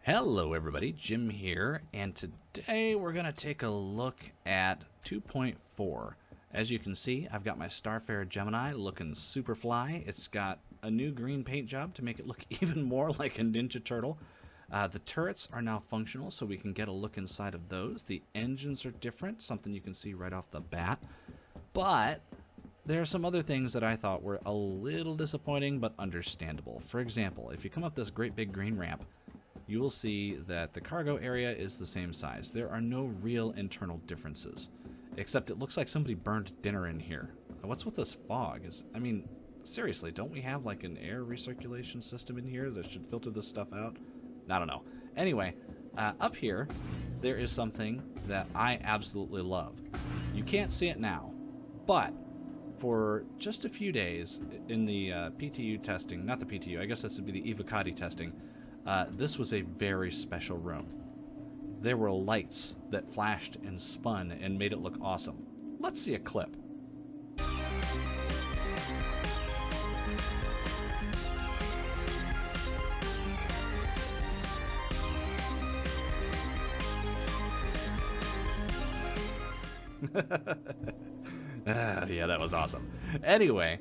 Hello everybody, Jim here, and today we're going to take a look at 2.4. As you can see, I've got my Starfarer Gemini looking super fly. It's got a new green paint job to make it look even more like a Ninja Turtle. The turrets are now functional, so we can get a look inside of those. The engines are different, something you can see right off the bat. But there are some other things that I thought were a little disappointing, but understandable. For example, if you come up this great big green ramp, you will see that the cargo area is the same size. There are no real internal differences, except it looks like somebody burned dinner in here. What's with this fog? I mean, seriously, don't we have like an air recirculation system in here that should filter this stuff out? I don't know. Anyway, up here, there is something that I absolutely love. You can't see it now, but for just a few days in the PTU testing, not the PTU, I guess this would be the Evocati testing, this was a very special room. There were lights that flashed and spun and made it look awesome. Let's see a clip. Yeah, that was awesome. Anyway,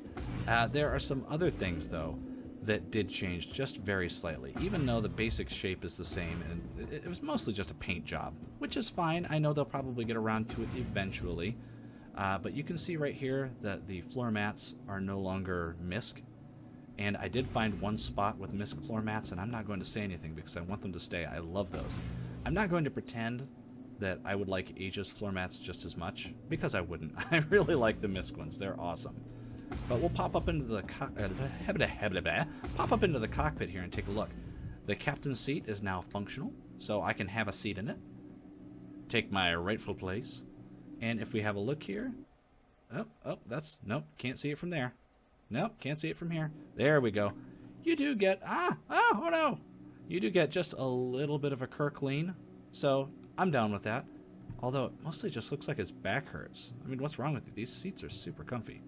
there are some other things, though, that did change just very slightly, even though the basic shape is the same, and it was mostly just a paint job, which is fine. I know they'll probably get around to it eventually, but you can see right here that the floor mats are no longer misc, and I did find one spot with misc floor mats, and I'm not going to say anything because I want them to stay. I love those. I'm not going to pretend that I would like Asia's floor mats just as much, because I wouldn't. I really like the misc ones. They're awesome. But we'll pop up into the cockpit here and take a look. The captain's seat is now functional, so I can have a seat in it. Take my rightful place. And if we have a look here, nope, can't see it from there. Nope, can't see it from here. There we go. You do get, oh no! You do get just a little bit of a Kirk lean, so I'm down with that. Although it mostly just looks like his back hurts. I mean, what's wrong with you? These seats are super comfy.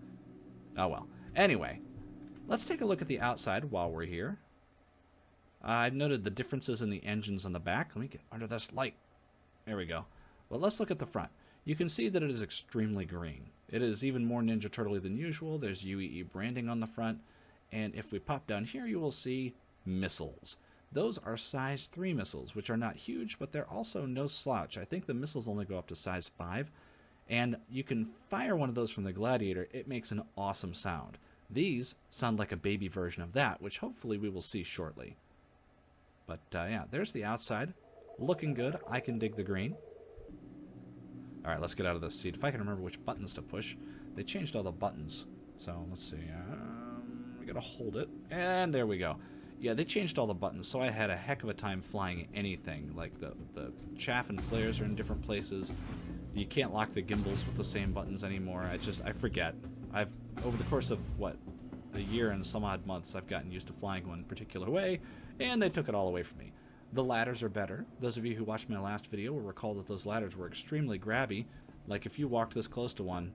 Oh well. Anyway, let's take a look at the outside while we're here. I've noted the differences in the engines on the back. Let me get under this light. There we go. Well, let's look at the front. You can see that it is extremely green. It is even more Ninja Turtle-y than usual. There's UEE branding on the front. And if we pop down here, you will see missiles. Those are size 3 missiles, which are not huge, but they're also no slouch. I think the missiles only go up to size 5. And you can fire one of those from the Gladiator. It makes an awesome sound. These sound like a baby version of that, which hopefully we will see shortly. But yeah, there's the outside. Looking good. I can dig the green. Alright, let's get out of this seat. If I can remember which buttons to push. They changed all the buttons. So, let's see. We gotta hold it. And there we go. Yeah, they changed all the buttons, so I had a heck of a time flying anything. Like the chaff and flares are in different places. You can't lock the gimbals with the same buttons anymore. I forget. Over the course of, a year and some odd months, I've gotten used to flying one particular way, and they took it all away from me. The ladders are better. Those of you who watched my last video will recall that those ladders were extremely grabby. Like, if you walked this close to one,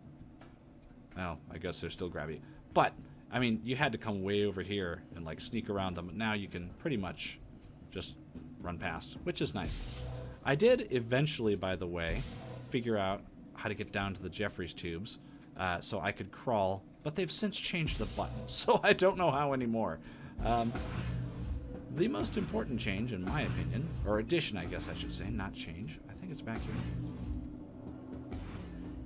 well, I guess they're still grabby. But, I mean, you had to come way over here and, like, sneak around them. Now you can pretty much just run past, which is nice. I did eventually, by the way, figure out how to get down to the Jeffries tubes so I could crawl, but they've since changed the buttons, so I don't know how anymore. The most important change, in my opinion, or addition, I guess I should say, not change, I think it's back here,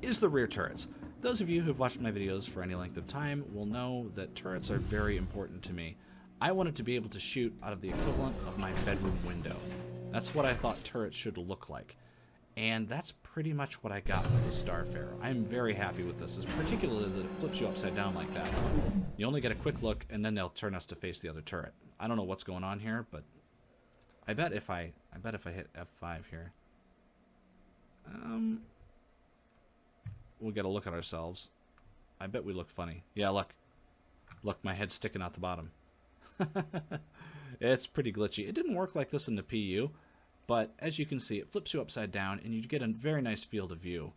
is the rear turrets. Those of you who've watched my videos for any length of time will know that turrets are very important to me. I wanted to be able to shoot out of the equivalent of my bedroom window. That's what I thought turrets should look like. And that's pretty much what I got with the Starfarer. I'm very happy with this, particularly that it flips you upside down like that. You only get a quick look, and then they'll turn us to face the other turret. I don't know what's going on here, but I bet if I hit F5 here, we'll get a look at ourselves. I bet we look funny. Yeah, look, my head's sticking out the bottom. It's pretty glitchy. It didn't work like this in the PU. But as you can see, it flips you upside down, and you get a very nice field of view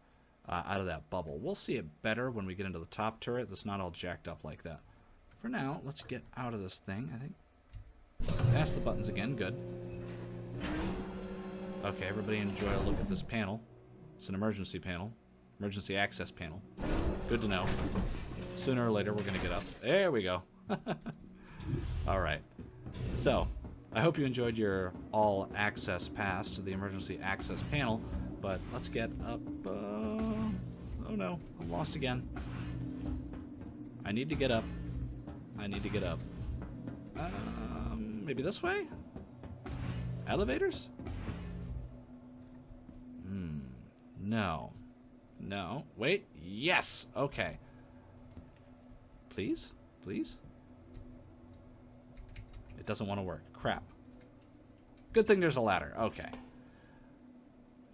out of that bubble. We'll see it better when we get into the top turret that's not all jacked up like that. for now, let's get out of this thing, I think. Pass the buttons again, good. Okay, everybody enjoy a look at this panel. It's an emergency panel. Emergency access panel. Good to know. Sooner or later, we're going to get up. There we go. Alright. So, I hope you enjoyed your all-access pass to the emergency access panel, but let's get up. Oh no, I'm lost again. I need to get up. I need to get up. Maybe this way? Elevators? No. No. Wait. Yes! Okay. Please? Please? It doesn't want to work. Crap. Good thing there's a ladder. Okay.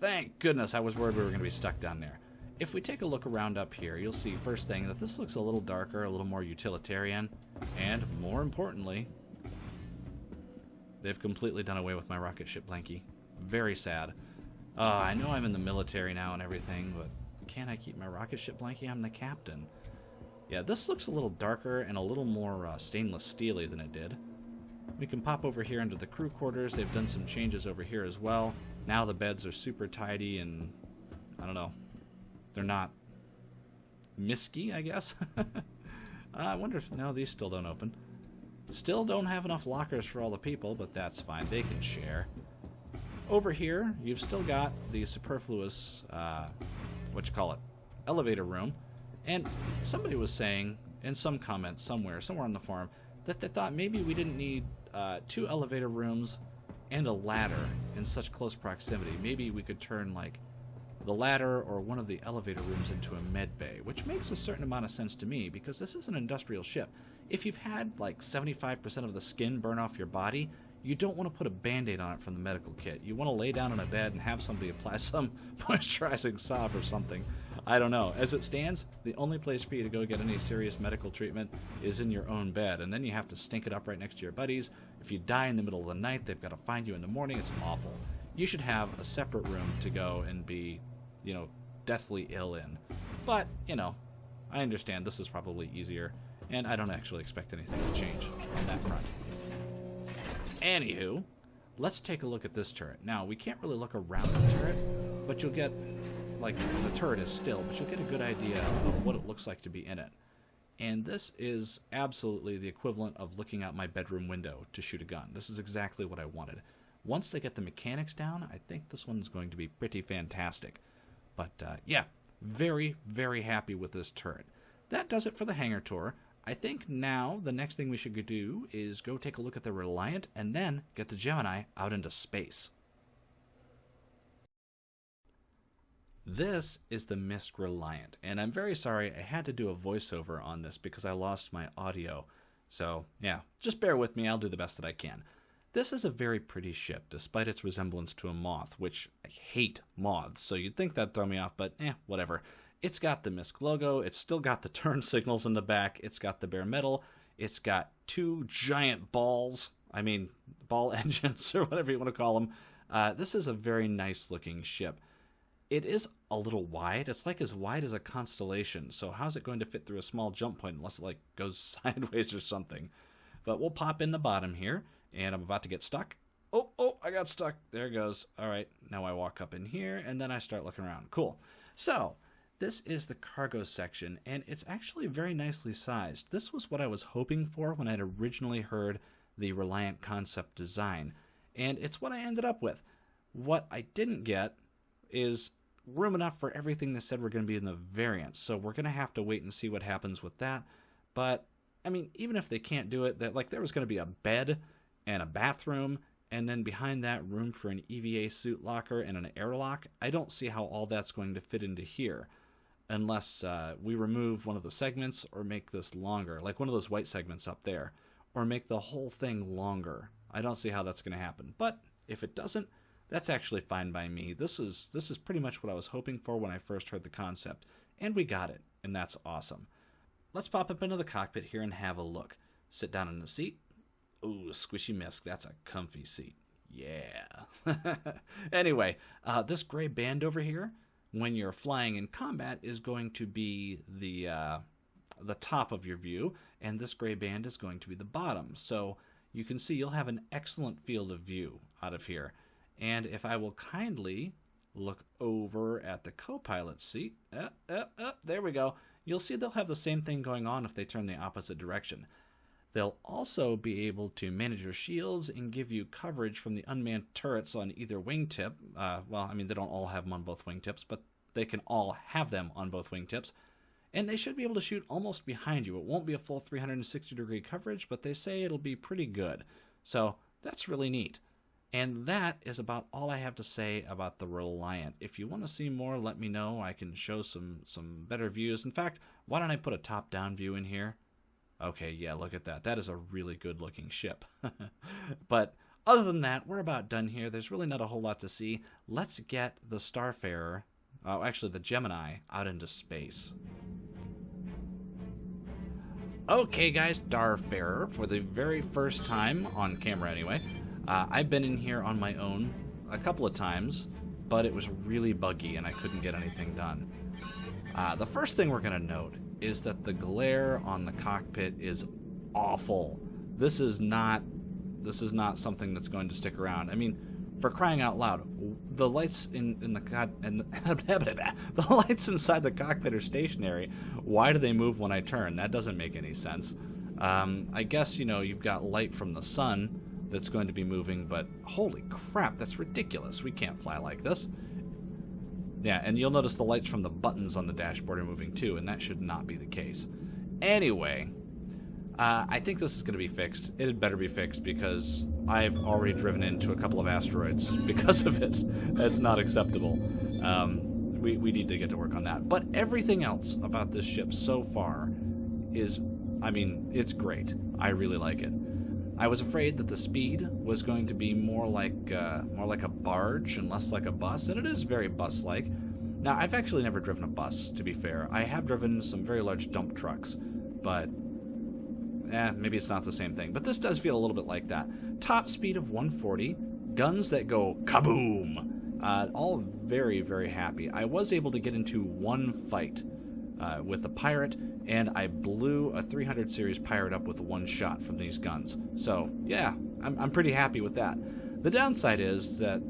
Thank goodness, I was worried we were going to be stuck down there. If we take a look around up here, you'll see first thing that this looks a little darker, a little more utilitarian, and more importantly, they've completely done away with my rocket ship blankie. Very sad. I know I'm in the military now and everything, but can't I keep my rocket ship blankie? I'm the captain. Yeah, this looks a little darker and a little more stainless steely than it did. We can pop over here into the crew quarters. They've done some changes over here as well. Now the beds are super tidy and, I don't know, they're not misky, I guess. I wonder if, no, these still don't open. Still don't have enough lockers for all the people, but that's fine. They can share. Over here, you've still got the superfluous, elevator room. And somebody was saying, in some comment somewhere on the forum, that they thought maybe we didn't need 2 elevator rooms and a ladder in such close proximity. Maybe we could turn, like, the ladder or one of the elevator rooms into a med bay, which makes a certain amount of sense to me, because this is an industrial ship. If you've had, like, 75% of the skin burn off your body, you don't want to put a Band-Aid on it from the medical kit. You want to lay down in a bed and have somebody apply some moisturizing salve or something. I don't know. As it stands, the only place for you to go get any serious medical treatment is in your own bed, and then you have to stink it up right next to your buddies. If you die in the middle of the night, they've got to find you in the morning. It's awful. You should have a separate room to go and be, you know, deathly ill in. But, you know, I understand this is probably easier, and I don't actually expect anything to change on that front. Anywho, let's take a look at this turret. Now, we can't really look around the turret, but you'll get, like, the turret is still, but you'll get a good idea of what it looks like to be in it. And this is absolutely the equivalent of looking out my bedroom window to shoot a gun. This is exactly what I wanted. Once they get the mechanics down, I think this one's going to be pretty fantastic. But, yeah, very, very happy with this turret. That does it for the Hangar Tour. I think now the next thing we should do is go take a look at the Reliant and then get the Gemini out into space. This is the Mist Reliant, and I'm very sorry I had to do a voiceover on this because I lost my audio. So, yeah, just bear with me, I'll do the best that I can. This is a very pretty ship, despite its resemblance to a moth, which I hate moths, so you'd think that'd throw me off, but whatever. It's got the MISC logo, it's still got the turn signals in the back, it's got the bare metal, it's got 2 giant balls, ball engines, or whatever you want to call them. This is a very nice looking ship. It is a little wide, it's like as wide as a constellation, so how's it going to fit through a small jump point unless it like goes sideways or something? But we'll pop in the bottom here, and I'm about to get stuck. Oh, I got stuck. There it goes. All right, now I walk up in here, and then I start looking around. Cool. So, this is the cargo section, and it's actually very nicely sized. This was what I was hoping for when I'd originally heard the Reliant concept design, and it's what I ended up with. What I didn't get is room enough for everything they said were going to be in the variants, so we're going to have to wait and see what happens with that. But, even if they can't do it, there was going to be a bed and a bathroom, and then behind that, room for an EVA suit locker and an airlock. I don't see how all that's going to fit into here, unless we remove one of the segments or make this longer, like one of those white segments up there, or make the whole thing longer. I don't see how that's going to happen, but if it doesn't, that's actually fine by me. This is pretty much what I was hoping for when I first heard the concept, and we got it, and that's awesome. Let's pop up into the cockpit here and have a look. Sit down in the seat. Ooh, squishy MISC, that's a comfy seat. Yeah. Anyway, this gray band over here, when you're flying in combat, is going to be the the top of your view, and this gray band is going to be the bottom. So you can see you'll have an excellent field of view out of here. And if I will kindly look over at the co-pilot seat, there we go, you'll see they'll have the same thing going on if they turn the opposite direction. They'll also be able to manage your shields and give you coverage from the unmanned turrets on either wingtip. Well, I mean, they don't all have them on both wingtips, but they can all have them on both wingtips. And they should be able to shoot almost behind you. It won't be a full 360-degree coverage, but they say it'll be pretty good. So that's really neat. And that is about all I have to say about the Reliant. If you want to see more, let me know. I can show some better views. In fact, why don't I put a top-down view in here? Okay, yeah, look at that. That is a really good-looking ship. But other than that, we're about done here. There's really not a whole lot to see. Let's get the Starfarer, actually the Gemini, out into space. Okay, guys, Starfarer, for the very first time, on camera anyway. I've been in here on my own a couple of times, but it was really buggy and I couldn't get anything done. The first thing we're going to note is that the glare on the cockpit is awful. This is not something that's going to stick around. I mean, for crying out loud, the lights the lights inside the cockpit are stationary. Why do they move when I turn? That doesn't make any sense. I guess, you know, you've got light from the sun that's going to be moving, but holy crap, that's ridiculous. We can't fly like this. Yeah, and you'll notice the lights from the buttons on the dashboard are moving too, and that should not be the case. Anyway, I think this is going to be fixed. It had better be fixed because I've already driven into a couple of asteroids because of it. That's not acceptable. We need to get to work on that. But everything else about this ship so far is, I mean, it's great. I really like it. I was afraid that the speed was going to be more like a barge and less like a bus, and it is very bus-like. Now, I've actually never driven a bus, to be fair. I have driven some very large dump trucks, but maybe it's not the same thing. But this does feel a little bit like that. Top speed of 140, guns that go kaboom. All very, very happy. I was able to get into one fight with a pirate, and I blew a 300 series pirate up with one shot from these guns. So, yeah, I'm pretty happy with that. The downside is that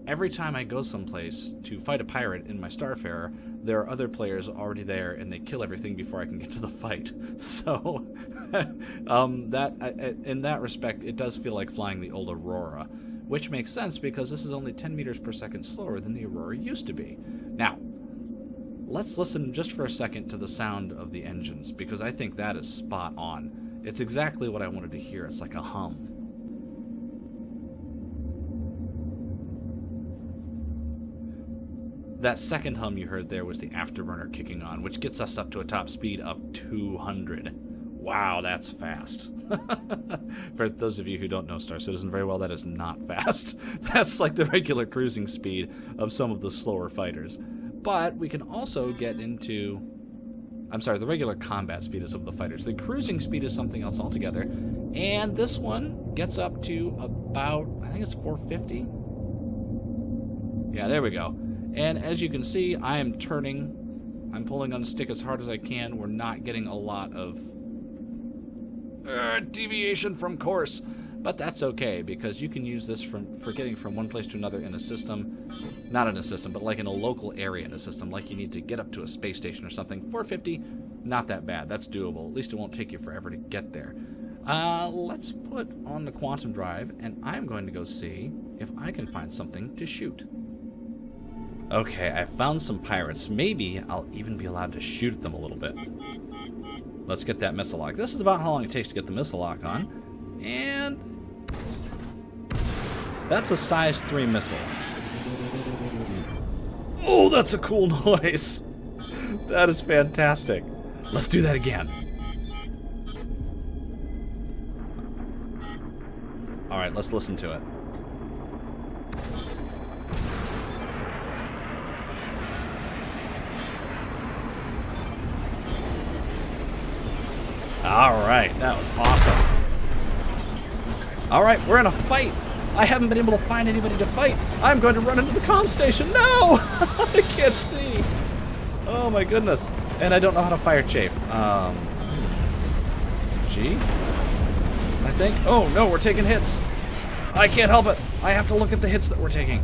every time I go someplace to fight a pirate in my Starfarer, there are other players already there, and they kill everything before I can get to the fight. So, in that respect, it does feel like flying the old Aurora, which makes sense because this is only 10 meters per second slower than the Aurora used to be. Now, let's listen just for a second to the sound of the engines, because I think that is spot on. It's exactly what I wanted to hear. It's like a hum. That second hum you heard there was the afterburner kicking on, which gets us up to a top speed of 200. Wow, that's fast. For those of you who don't know Star Citizen very well, that is not fast. That's like the regular cruising speed of some of the slower fighters. But we can also get into... I'm sorry, the regular combat speed is of the fighters. The cruising speed is something else altogether. And this one gets up to about, I think it's 450. Yeah, there we go. And as you can see, I am turning. I'm pulling on the stick as hard as I can. We're not getting a lot of deviation from course. But that's okay, because you can use this for getting from one place to another in a system. Not in a system, but like in a local area in a system. Like you need to get up to a space station or something. 450, not that bad. That's doable. At least it won't take you forever to get there. Let's put on the quantum drive, and I'm going to go see if I can find something to shoot. Okay, I found some pirates. Maybe I'll even be allowed to shoot at them a little bit. Let's get that missile lock. This is about how long it takes to get the missile lock on. And that's a size 3 missile. Oh, that's a cool noise. That is fantastic. Let's do that again. All right, let's listen to it. All right, that was awesome. All right, we're in a fight. I haven't been able to find anybody to fight. I'm going to run into the comm station. No! I can't see. Oh, my goodness. And I don't know how to fire chafe. G? I think. Oh, no, we're taking hits. I can't help it. I have to look at the hits that we're taking.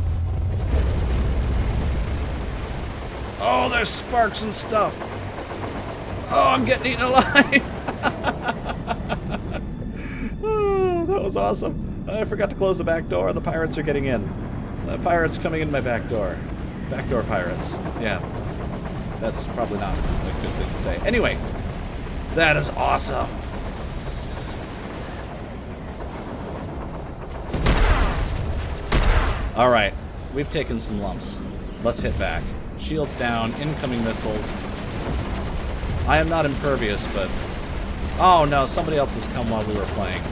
Oh, there's sparks and stuff. Oh, I'm getting eaten alive. Oh, that was awesome. I forgot to close the back door. The pirates are getting in. The pirates coming in my back door. Backdoor pirates. Yeah. That's probably not a good thing to say. Anyway, that is awesome. Alright, we've taken some lumps. Let's hit back. Shields down, incoming missiles. I am not impervious, but... Oh no, somebody else has come while we were playing.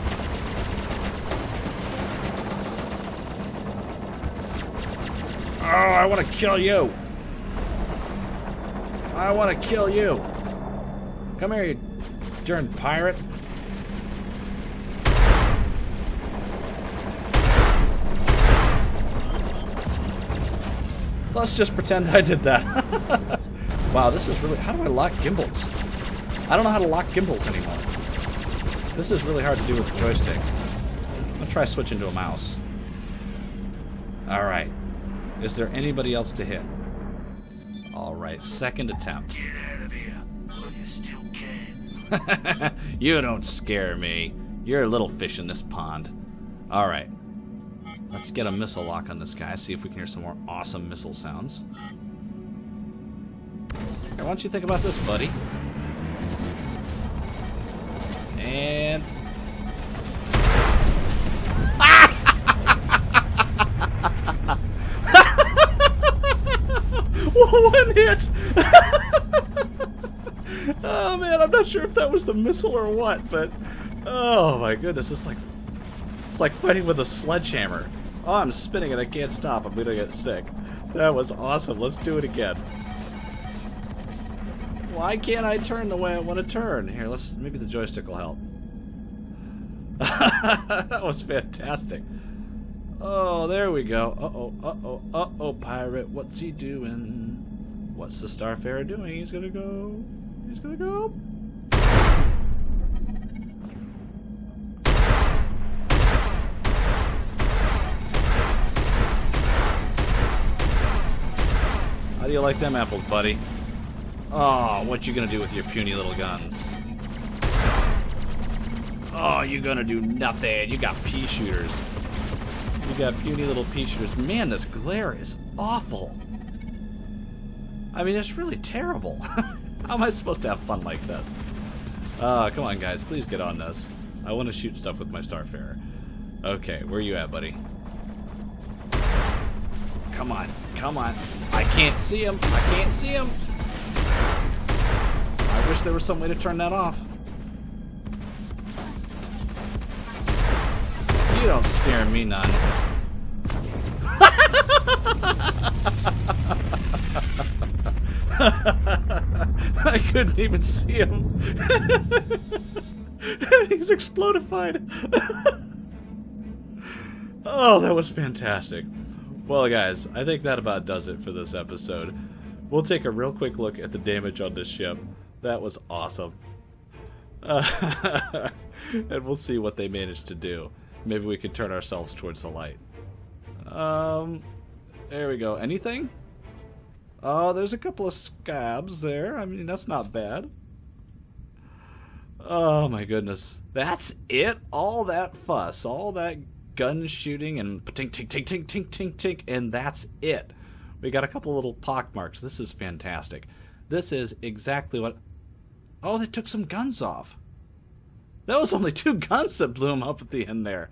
Oh, I want to kill you! I want to kill you! Come here, you darn pirate. Let's just pretend I did that. Wow, this is really... How do I lock gimbals? I don't know how to lock gimbals anymore. This is really hard to do with the joystick. I'm going to try switching to a mouse. Alright. Is there anybody else to hit? Alright, second attempt. Get out of here while you still can. You don't scare me. You're a little fish in this pond. Alright. Let's get a missile lock on this guy, see if we can hear some more awesome missile sounds. Here, why don't you think about this, buddy? And... One hit! Oh man, I'm not sure if that was the missile or what, but... Oh my goodness, it's like fighting with a sledgehammer. Oh, I'm spinning and I can't stop. I'm gonna get sick. That was awesome. Let's do it again. Why can't I turn the way I want to turn? Here, maybe the joystick will help. That was fantastic. Oh, there we go. Uh-oh, pirate. What's he doing? What's the Starfarer doing? He's gonna go. He's gonna go. How do you like them apples, buddy? Oh, what you gonna do with your puny little guns? Oh, you gonna do nothing. You got pea shooters. You got puny little pea shooters. Man, this glare is awful. I mean, it's really terrible. How am I supposed to have fun like this? Come on, guys. Please get on this. I want to shoot stuff with my Starfarer. Okay, where you at, buddy? Come on. Come on. I can't see him. I can't see him. I wish there was some way to turn that off. You don't scare me none. I couldn't even see him. He's explodified. Oh, that was fantastic. Well, guys, I think that about does it for this episode. We'll take a real quick look at the damage on this ship. That was awesome. And we'll see what they managed to do. Maybe we can turn ourselves towards the light. There we go. Anything? Oh, there's a couple of scabs there. I mean, that's not bad. Oh, my goodness. That's it? All that fuss. All that gun shooting and tink, tink, tink, tink, tink, tink, tink, and that's it. We got a couple little pock marks. This is fantastic. This is exactly what... Oh, they took some guns off. That was only 2 guns that blew him up at the end there.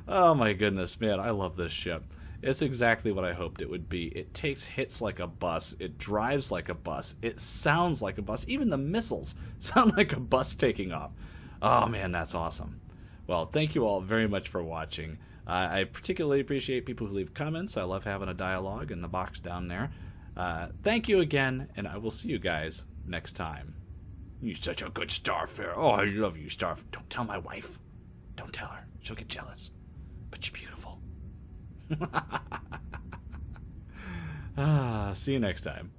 Oh my goodness, man, I love this ship. It's exactly what I hoped it would be. It takes hits like a bus. It drives like a bus. It sounds like a bus. Even the missiles sound like a bus taking off. Oh man, that's awesome. Well, thank you all very much for watching. I particularly appreciate people who leave comments. I love having a dialogue in the box down there. Thank you again, and I will see you guys next time. You're such a good Starfarer. Oh, I love you, Starfarer. Don't tell my wife. Don't tell her. She'll get jealous. But you're beautiful. See you next time.